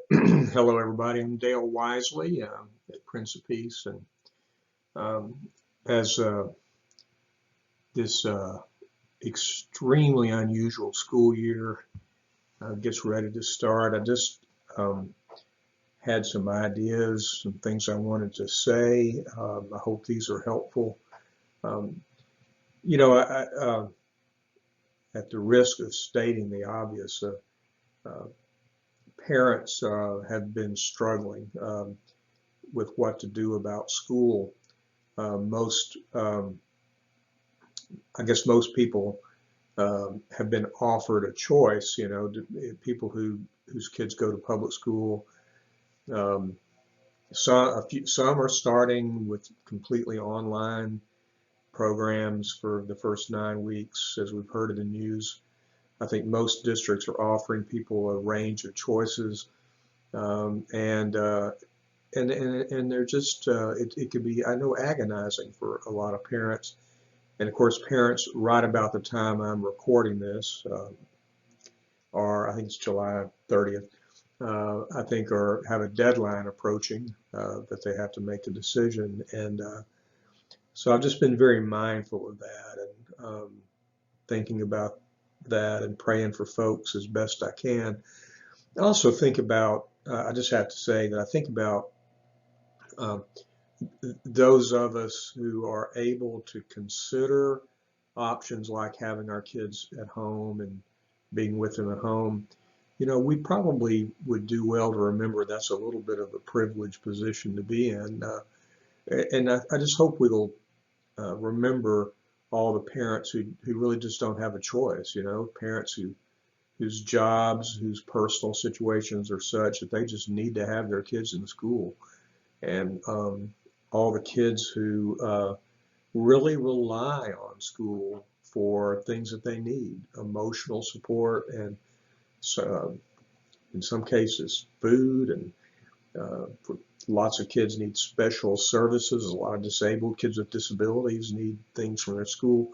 Hello, everybody. I'm Dale Wisely at Prince of Peace, and um, as this extremely unusual school year gets ready to start, I just um, had some ideas, some things I wanted to say. I hope these are helpful. Um, at the risk of stating the obvious, uh, parents have been struggling with what to do about school. Most I guess most people have been offered a choice. People whose kids go to public school. Um, some are starting with completely online programs for the first 9 weeks, as we've heard in the news. I think most districts are offering people a range of choices, um, and, uh, and they're just it could be, I know, agonizing for a lot of parents. And of course, parents, right about the time I'm recording this, or I think it's July 30th, I think, or have a deadline approaching that they have to make a decision. And so I've just been very mindful of that and thinking about that and praying for folks as best I can. I also think about, I just have to say that I think about um, those of us who are able to consider options like having our kids at home and being with them at home. We probably would do well to remember that's a little bit of a privileged position to be in. And I just hope we'll remember all the parents who really just don't have a choice, parents whose jobs, whose personal situations are such that they just need to have their kids in school. And all the kids who really rely on school for things that they need, emotional support, and so, in some cases, food, and lots of kids need special services. A lot of disabled kids with disabilities need things from their school.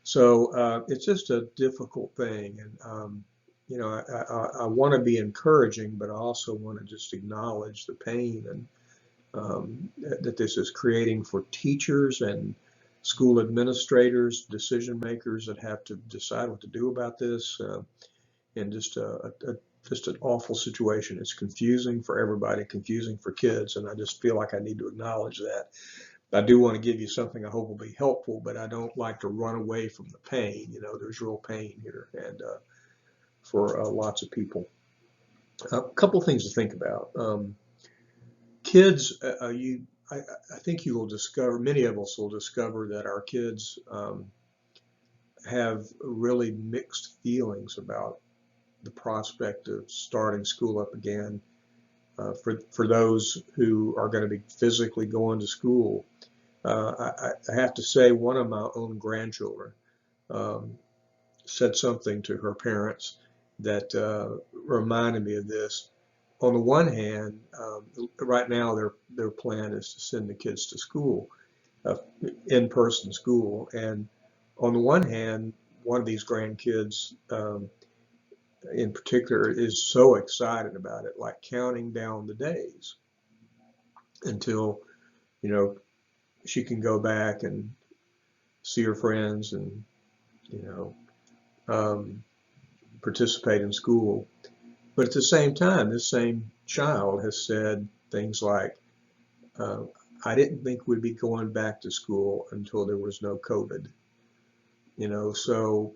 So it's just a difficult thing. And, I want to be encouraging, but I also want to just acknowledge the pain and that this is creating for teachers and school administrators, decision makers that have to decide what to do about this, and just an awful situation. It's confusing for everybody, confusing for kids, and I just feel like I need to acknowledge that. I do want to give you something I hope will be helpful, but I don't like to run away from the pain. There's real pain here, and for lots of people. A couple things to think about. Kids, I think you will discover, many of us will discover that our kids have really mixed feelings about the prospect of starting school up again. For those who are going to be physically going to school, I have to say one of my own grandchildren um, said something to her parents that reminded me of this. On the one hand, right now their plan is to send the kids to school, uh, in-person school, and on the one hand, one of these grandkids in particular is so excited about it, like counting down the days until you know she can go back and see her friends and you know um, participate in school. But at the same time, this same child has said things like, uh, "I didn't think we'd be going back to school until there was no COVID." So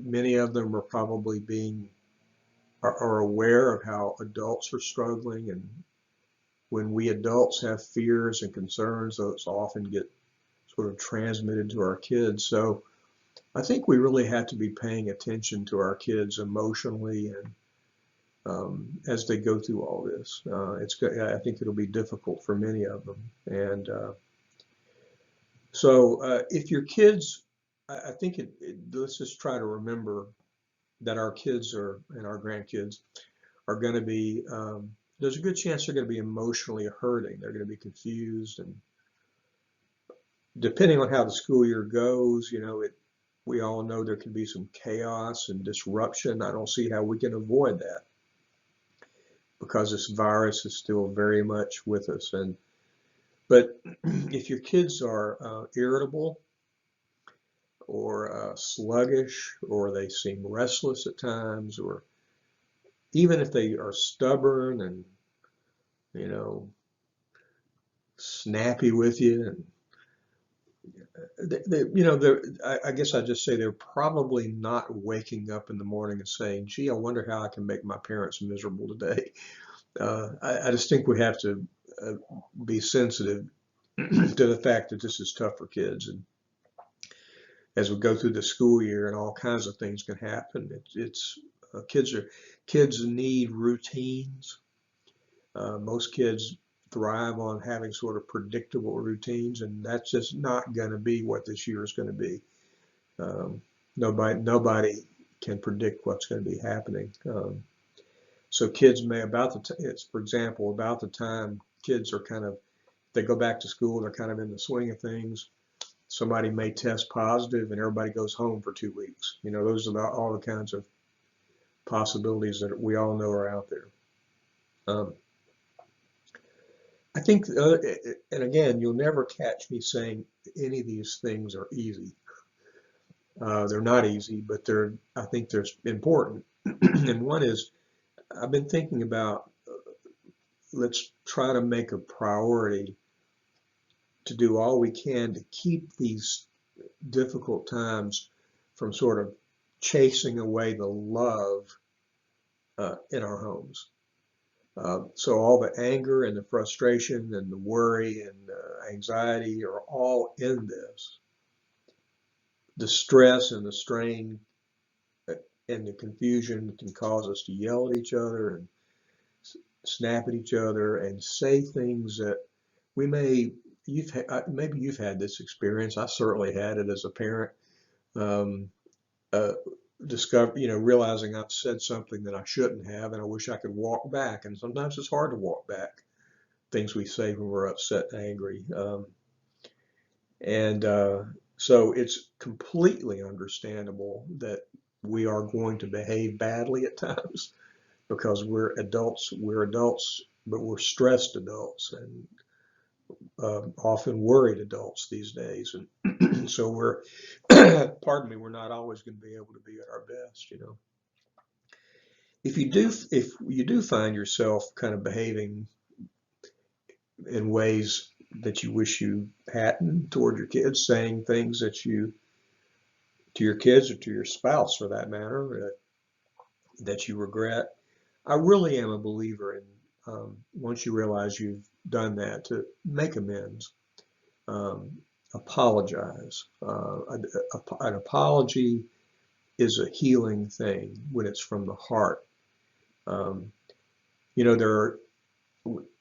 many of them are probably are aware of how adults are struggling, and when we adults have fears and concerns, those often get sort of transmitted to our kids. So I think we really have to be paying attention to our kids emotionally and as they go through all this. I think it'll be difficult for many of them. And if your kids, I think let's just try to remember that our kids and our grandkids are going to be, there's a good chance they're going to be emotionally hurting. They're going to be confused, and depending on how the school year goes, we all know there can be some chaos and disruption. I don't see how we can avoid that. because this virus is still very much with us. But if your kids are irritable or sluggish, or they seem restless at times, or even if they are stubborn and, you know, snappy with you, and I guess I just say they're probably not waking up in the morning and saying, "Gee, I wonder how I can make my parents miserable today." I just think we have to be sensitive to the fact that this is tough for kids, and as we go through the school year, and all kinds of things can happen. Kids need routines. Most kids thrive on having sort of predictable routines, and that's just not going to be what this year is going to be. Um, nobody can predict what's going to be happening. So kids may for example, about the time kids are they go back to school, they're kind of in the swing of things. Somebody may test positive and everybody goes home for 2 weeks. Those are all the kinds of possibilities that we all know are out there. I think, and again, you'll never catch me saying any of these things are easy. They're not easy, but I think they're important. And one is, I've been thinking about, let's try to make a priority to do all we can to keep these difficult times from sort of chasing away the love in our homes. So all the anger and the frustration and the worry and anxiety are all in this. The stress and the strain and the confusion can cause us to yell at each other and snap at each other and say things that maybe you've had this experience. I certainly had it as a parent. Realizing I've said something that I shouldn't have, and I wish I could walk back. And sometimes it's hard to walk back things we say when we're upset and angry. So it's completely understandable that we are going to behave badly at times because we're adults. We're adults, but we're stressed adults and often worried adults these days. And so pardon me, we're not always going to be able to be at our best, If you do find yourself kind of behaving in ways that you wish you hadn't toward your kids, saying things to your kids or to your spouse for that matter, that you regret, I really am a believer in, once you realize you've done that, to make amends, apologize. An apology is a healing thing when it's from the heart.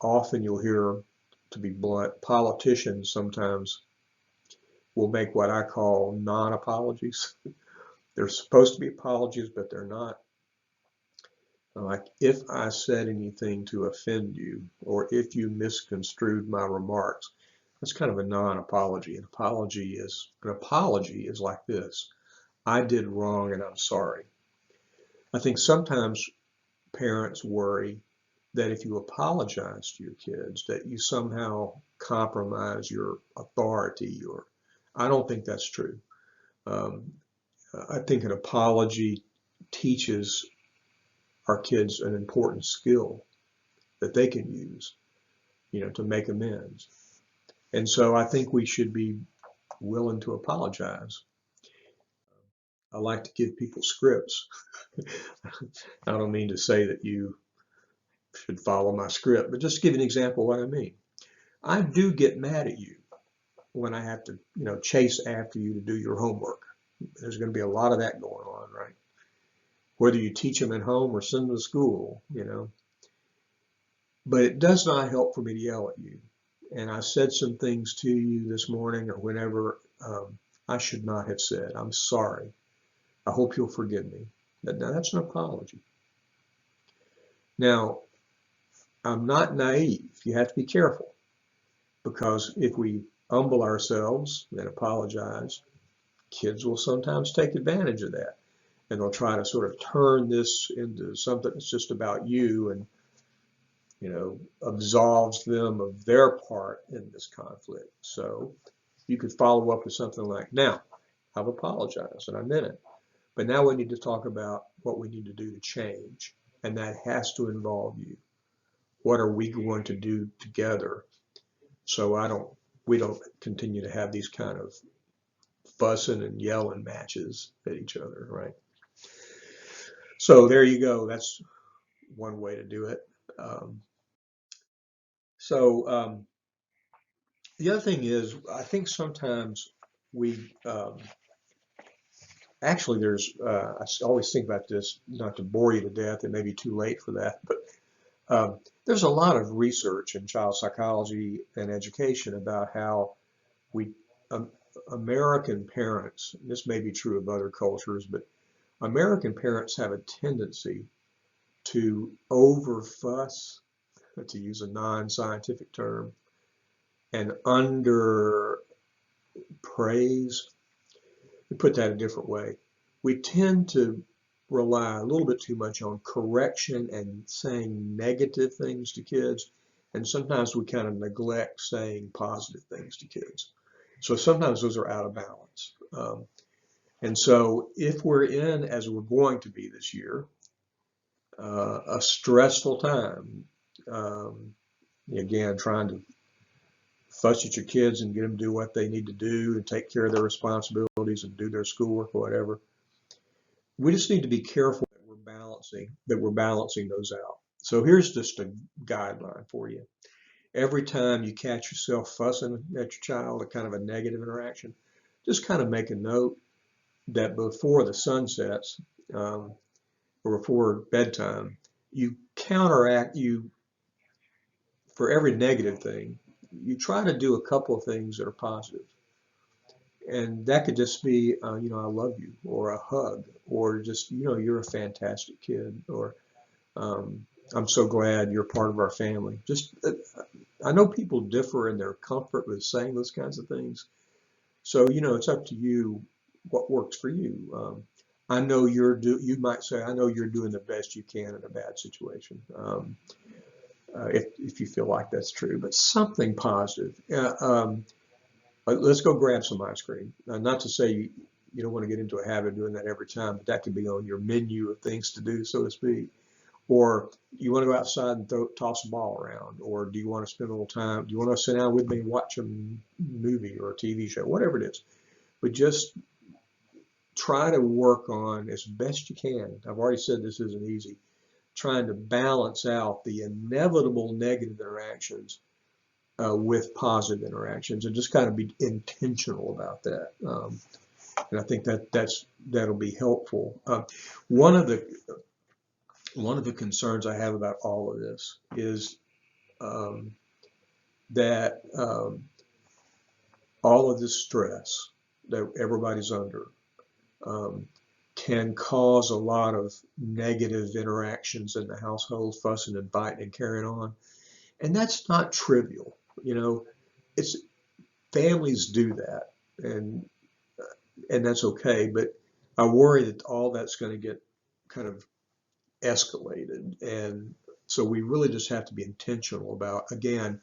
Often you'll hear, to be blunt, politicians sometimes will make what I call non-apologies. They're supposed to be apologies, but they're not. Like, if I said anything to offend you, or if you misconstrued my remarks, that's kind of a non-apology. An apology is like this: I did wrong and I'm sorry. I think sometimes parents worry that if you apologize to your kids, that you somehow compromise your authority, or I don't think that's true. I think an apology teaches our kids an important skill that they can use, to make amends. And so I think we should be willing to apologize. I like to give people scripts. I don't mean to say that you should follow my script, but just to give an example of what I mean. I do get mad at you when I have to, chase after you to do your homework. There's going to be a lot of that going on, right? Whether you teach them at home or send them to school, But it does not help for me to yell at you. And I said some things to you this morning or whenever I should not have said. I'm sorry. I hope you'll forgive me. Now, that's an apology. Now, I'm not naive. You have to be careful, because if we humble ourselves and apologize, kids will sometimes take advantage of that. And they'll try to sort of turn this into something that's just about you, and absolves them of their part in this conflict. So you could follow up with something like, now, I've apologized and I meant it, but now we need to talk about what we need to do to change. And that has to involve you. What are we going to do together so we don't continue to have these kind of fussing and yelling matches at each other, right? So there you go. That's one way to do it. Um, so the other thing is, I think sometimes we actually I always think about this, not to bore you to death. It may be too late for that, but there's a lot of research in child psychology and education about how we um, American parents, this may be true of other cultures, but American parents have a tendency to over fuss, to use a non-scientific term, and under praise. We put that a different way. We tend to rely a little bit too much on correction and saying negative things to kids, and sometimes we kind of neglect saying positive things to kids. So sometimes those are out of balance. And so if we're in, as we're going to be this year, a stressful time, again, trying to fuss at your kids and get them to do what they need to do and take care of their responsibilities and do their schoolwork or whatever. We just need to be careful that we're balancing those out. So here's just a guideline for you. Every time you catch yourself fussing at your child, a kind of a negative interaction, just kind of make a note that before the sun sets, or before bedtime, you counteract, for every negative thing, you try to do a couple of things that are positive. And that could just be, I love you, or a hug, or just, you're a fantastic kid, or I'm so glad you're part of our family. Just, I know people differ in their comfort with saying those kinds of things. So, it's up to you what works for you. I know you might say, I know you're doing the best you can in a bad situation. If you feel like that's true, but something positive. Let's go grab some ice cream. Not to say you don't want to get into a habit of doing that every time, but that could be on your menu of things to do, so to speak. Or you want to go outside and toss a ball around, or do you want to spend a little time? Do you want to sit down with me and watch a movie or a TV show, whatever it is? But just try to work on as best you can. I've already said this isn't easy. Trying to balance out the inevitable negative interactions with positive interactions, and just kind of be intentional about that. And I think that'll be helpful. One of the concerns I have about all of this is that all of this stress that everybody's under can cause a lot of negative interactions in the household, fussing and fighting and carrying on. And that's not trivial. It's families do that, and that's okay. But I worry that all that's going to get kind of escalated, and so we really just have to be intentional about, again,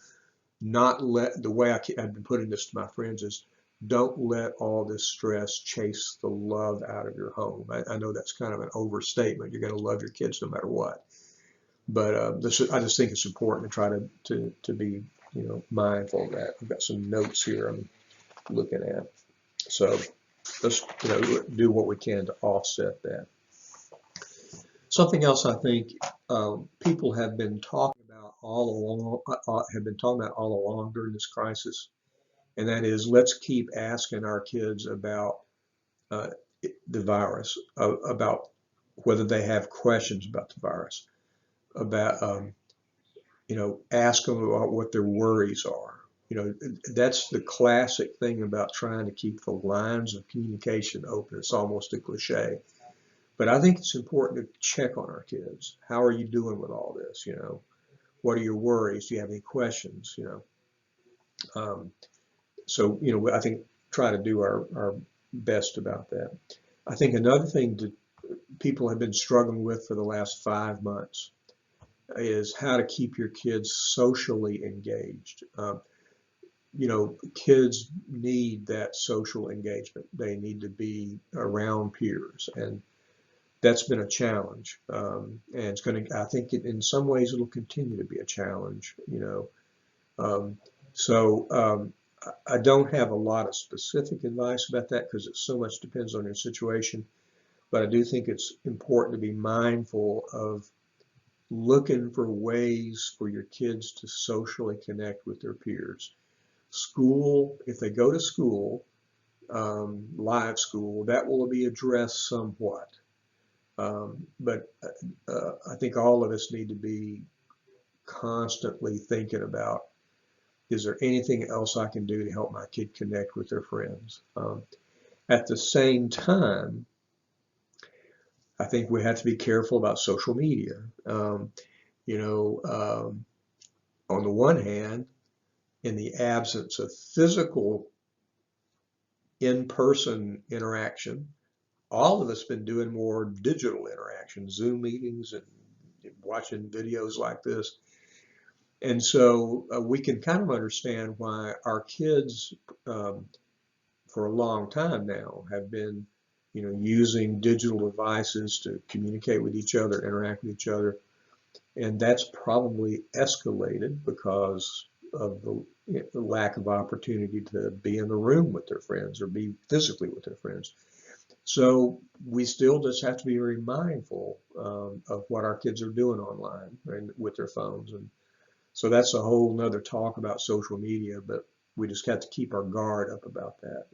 not let the way I've been putting this to my friends is, don't let all this stress chase the love out of your home. I know that's kind of an overstatement. You're going to love your kids no matter what, but I just think it's important to try to be mindful of that. I've got some notes here I'm looking at, so let's do what we can to offset that. Something else I think people have been talking about all along during this crisis, and that is, let's keep asking our kids about the virus, about whether they have questions about the virus, about ask them about what their worries are. That's the classic thing about trying to keep the lines of communication open. It's almost a cliche. But I think it's important to check on our kids. How are you doing with all this? What are your worries? Do you have any questions? So I think try to do our best about that. I think another thing that people have been struggling with for the last 5 months is how to keep your kids socially engaged. Kids need that social engagement. They need to be around peers, and that's been a challenge. And it's going to, I think, in some ways, it'll continue to be a challenge. Um, so I don't have a lot of specific advice about that because it so much depends on your situation. But I do think it's important to be mindful of looking for ways for your kids to socially connect with their peers. School, if they go to school, live school, that will be addressed somewhat. But I think all of us need to be constantly thinking about, is there anything else I can do to help my kid connect with their friends? At the same time, I think we have to be careful about social media. You know, on the one hand, in the absence of physical in-person interaction, all of us been doing more digital interaction, Zoom meetings and watching videos like this. And so we can kind of understand why our kids, for a long time now, have been, using digital devices to communicate with each other, interact with each other. And that's probably escalated because of the lack of opportunity to be in the room with their friends or be physically with their friends. So we still just have to be very mindful of what our kids are doing online and with their phones. And so that's a whole nother talk about social media, but we just have to keep our guard up about that,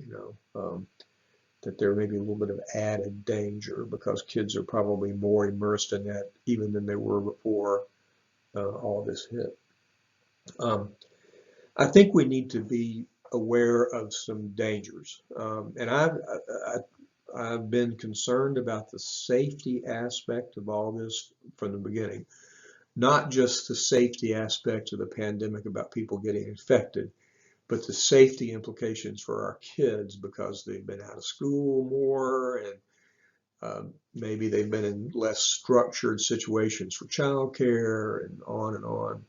that there may be a little bit of added danger because kids are probably more immersed in that even than they were before all this hit. I think we need to be aware of some dangers. And I've been concerned about the safety aspect of all this from the beginning, not just the safety aspect of the pandemic about people getting infected, but the safety implications for our kids because they've been out of school more and maybe they've been in less structured situations for childcare and on and on.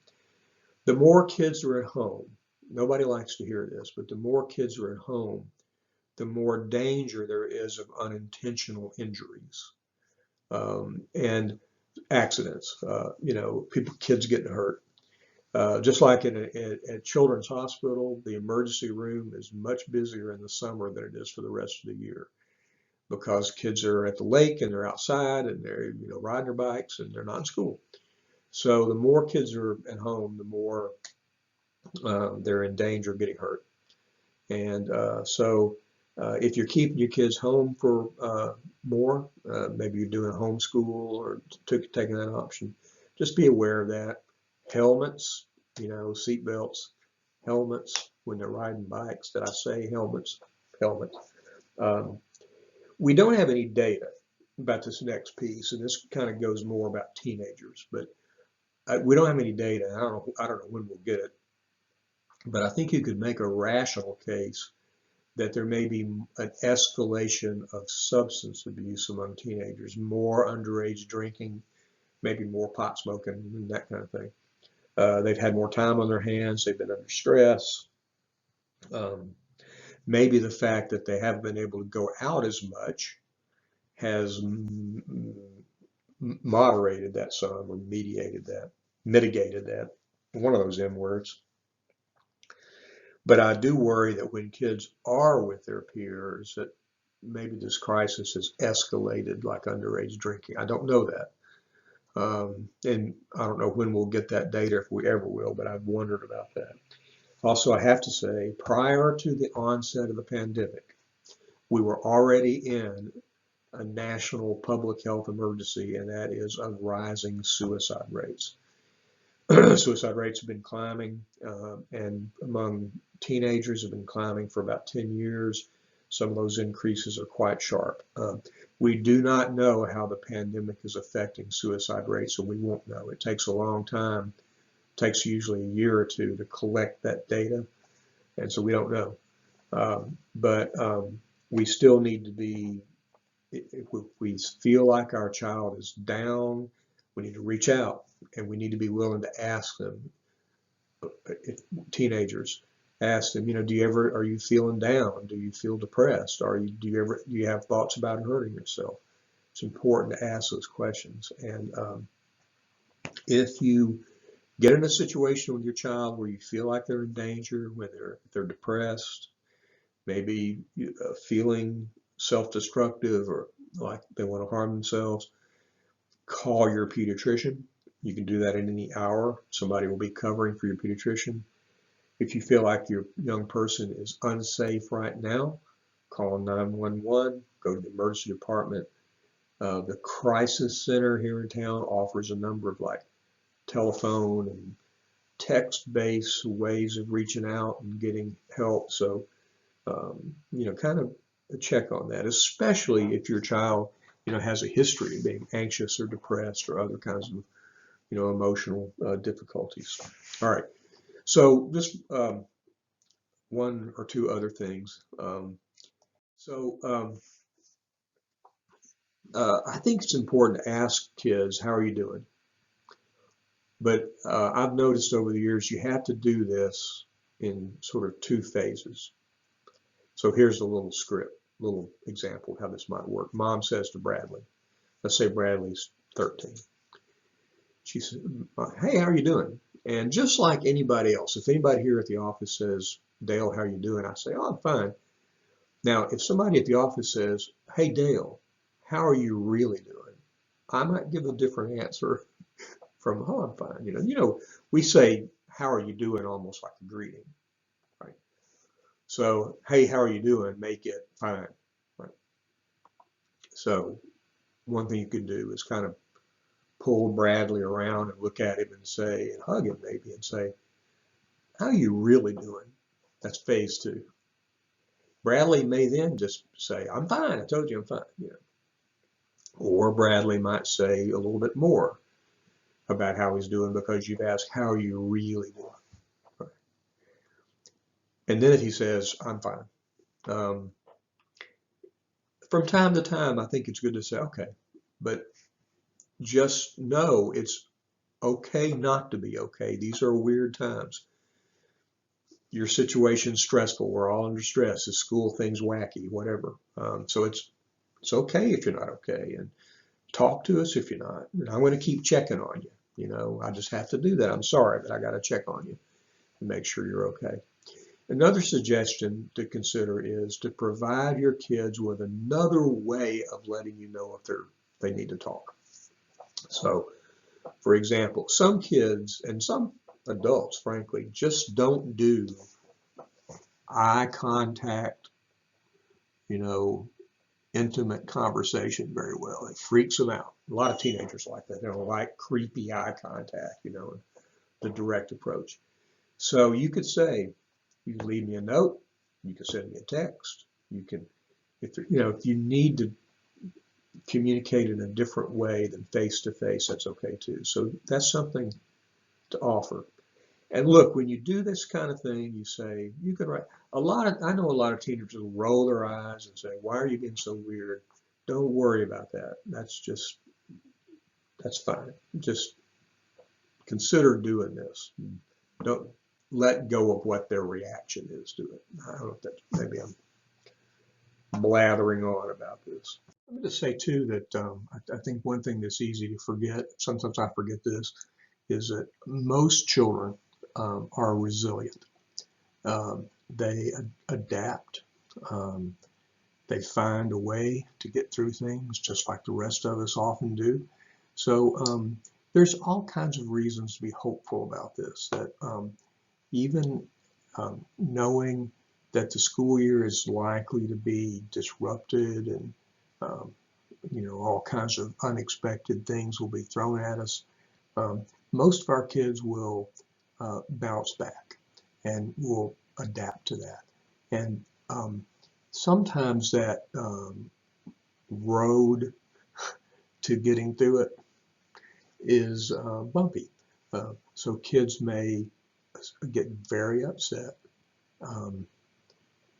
The more kids are at home, nobody likes to hear this, but the more kids are at home, the more danger there is of unintentional injuries and accidents. Kids getting hurt. Just like at Children's Hospital, the emergency room is much busier in the summer than it is for the rest of the year because kids are at the lake and they're outside and they're riding their bikes and they're not in school. So the more kids are at home, the more they're in danger of getting hurt. And so if you're keeping your kids home for more, maybe you're doing homeschool or taking that option, just be aware of that. Helmets, seat belts, helmets when they're riding bikes. Did I say helmets? Helmets. We don't have any data about this next piece, and this kind of goes more about teenagers, but we don't have any data. I don't know when we'll get it, but I think you could make a rational case that there may be an escalation of substance abuse among teenagers, more underage drinking, maybe more pot smoking, and that kind of thing. They've had more time on their hands. They've been under stress. Maybe the fact that they haven't been able to go out as much has moderated that some or mitigated that, one of those M words. But I do worry that when kids are with their peers, that maybe this crisis has escalated like underage drinking. I don't know that. And I don't know when we'll get that data, if we ever will, but I've wondered about that. Also, I have to say, prior to the onset of the pandemic, we were already in a national public health emergency, and that is of rising suicide rates. Suicide rates have been climbing, and among teenagers have been climbing for about 10 years. Some of those increases are quite sharp. We do not know how the pandemic is affecting suicide rates, so we won't know. It takes a long time. It takes usually a year or two to collect that data, and so we don't know. But we still need to be, if we feel like our child is down, we need to reach out. and we need to be willing to ask them, if teenagers, ask them, are you feeling down? Do you feel depressed? Do you have thoughts about hurting yourself? It's important to ask those questions. And if you get in a situation with your child where you feel like they're in danger, when they're depressed, maybe feeling self-destructive or like they want to harm themselves, call your pediatrician. You can do that in any hour. Somebody will be covering for your pediatrician. If you feel like your young person is unsafe right now, call 911, go to the emergency department. The crisis center here in town offers a number of like telephone and text-based ways of reaching out and getting help. So, kind of check on that, especially if your child, has a history of being anxious or depressed or other kinds of, emotional difficulties. All right. So just one or two other things. I think it's important to ask kids, how are you doing? But I've noticed over the years, you have to do this in sort of two phases. So here's a little example of how this might work. Mom says to Bradley, let's say Bradley's 13. She says, hey, how are you doing? And just like anybody else, if anybody here at the office says, Dale, how are you doing? I say, oh, I'm fine. Now, if somebody at the office says, hey, Dale, how are you really doing? I might give a different answer from, oh, I'm fine. We say, how are you doing almost like a greeting, right? So, hey, how are you doing? Make it fine, right? So one thing you could do is kind of pull Bradley around and look at him and say, and hug him maybe and say, how are you really doing? That's phase two. Bradley may then just say, I'm fine. I told you I'm fine. Or Bradley might say a little bit more about how he's doing because you've asked, how are you really doing? Right. And then if he says, I'm fine. From time to time, I think it's good to say, okay, but just know it's okay not to be okay. These are weird times. Your situation's stressful. We're all under stress. The school thing's wacky, whatever. So it's okay if you're not okay, and talk to us if you're not. And I'm going to keep checking on you. I just have to do that. I'm sorry, but I got to check on you and make sure you're okay. Another suggestion to consider is to provide your kids with another way of letting you know if they need to talk. So, for example, some kids and some adults, frankly, just don't do eye contact, intimate conversation very well. It freaks them out. A lot of teenagers like that. They don't like creepy eye contact, and the direct approach. So you could say, you can leave me a note, you can send me a text, you can, if you need to communicate in a different way than face to face, that's okay too. So that's something to offer. And look, when you do this kind of thing, you say, you could write I know a lot of teenagers will roll their eyes and say, why are you being so weird? Don't worry about that. That's fine. Just consider doing this. Don't let go of what their reaction is to it. I don't know if that, maybe I'm blathering on about this. Let me just say too that I think one thing that's easy to forget, sometimes I forget this, is that most children are resilient. They adapt. They find a way to get through things just like the rest of us often do. So there's all kinds of reasons to be hopeful about this, that even knowing that the school year is likely to be disrupted and all kinds of unexpected things will be thrown at us, most of our kids will bounce back and will adapt to that. And sometimes that road to getting through it is bumpy. So kids may get very upset.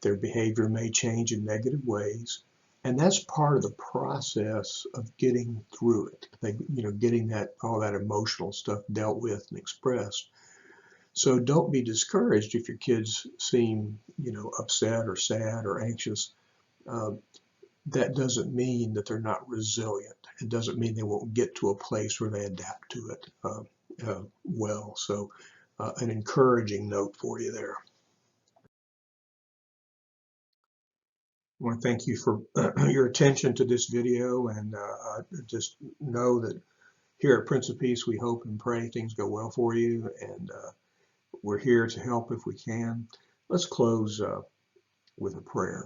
Their behavior may change in negative ways. And that's part of the process of getting through it. Getting all that emotional stuff dealt with and expressed. So don't be discouraged if your kids seem, upset or sad or anxious. Uh, that doesn't mean that they're not resilient. It doesn't mean they won't get to a place where they adapt to it well. So an encouraging note for you there. I want to thank you for your attention to this video, and just know that here at Prince of Peace, we hope and pray things go well for you, and we're here to help if we can. Let's close with a prayer.